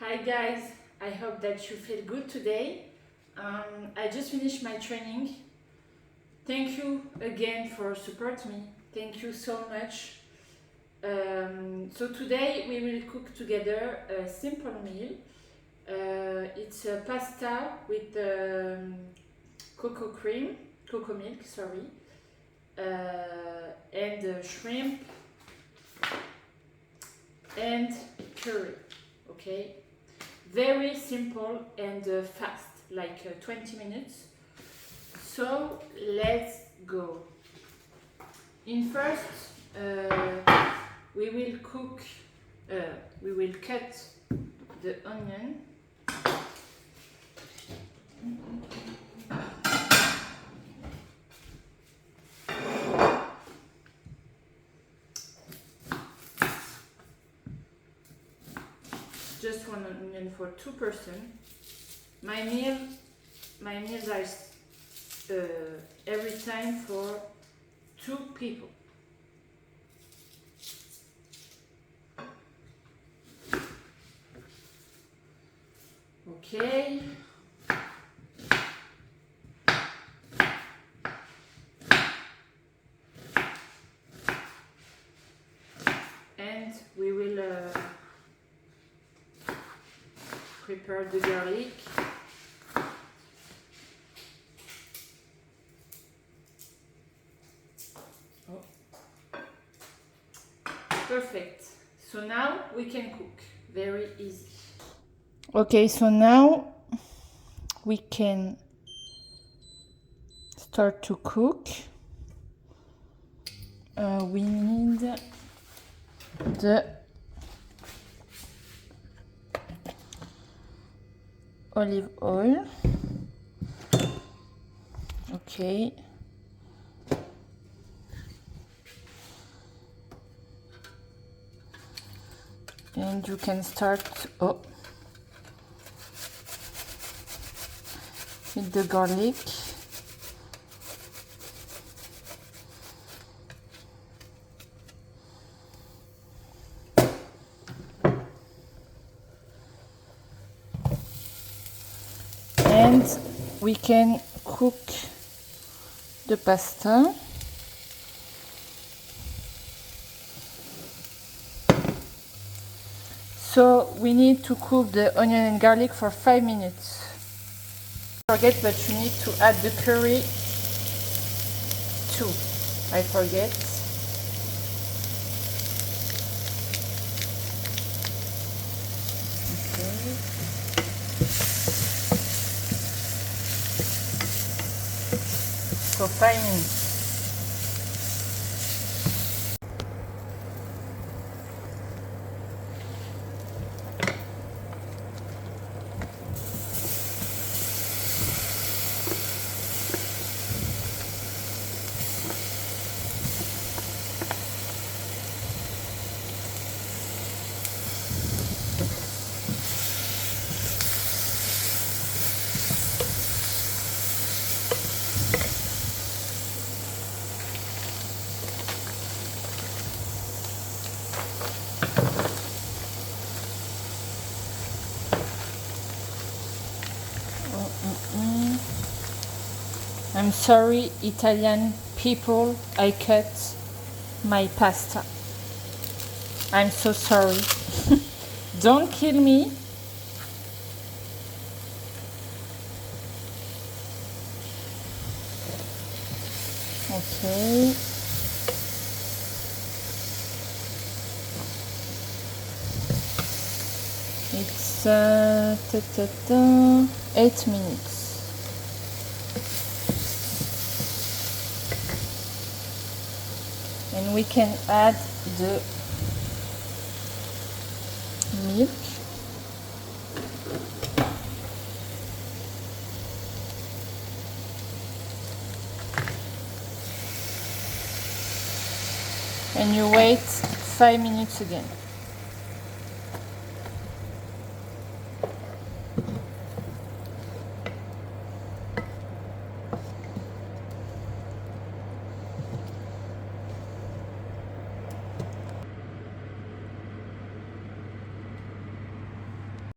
Hi guys, I hope that you feel good today. I just finished my training. Thank you again for supporting me. Thank you so much. So today we will cook together a simple meal. It's a pasta with cocoa milk, sorry, and shrimp and curry. Okay, very simple and fast, like 20 minutes. So let's go. In first, we will cut the onion. Just one onion for 2 person. My meals are every time for 2 people. Okay. And we will prepare the garlic. Perfect. So now we can cook. Very easy. Okay, so now we can start to cook. We need the olive oil. Okay. And you can start with the garlic. And we can cook the pasta. So we need to cook the onion and garlic for 5 minutes. Forget that you need to add the curry too. I forget. Okay. So 5 minutes. I'm sorry, Italian people, I cut my pasta. I'm so sorry. Don't kill me. Okay. It's 8 minutes. And we can add the milk. And you wait 5 minutes again.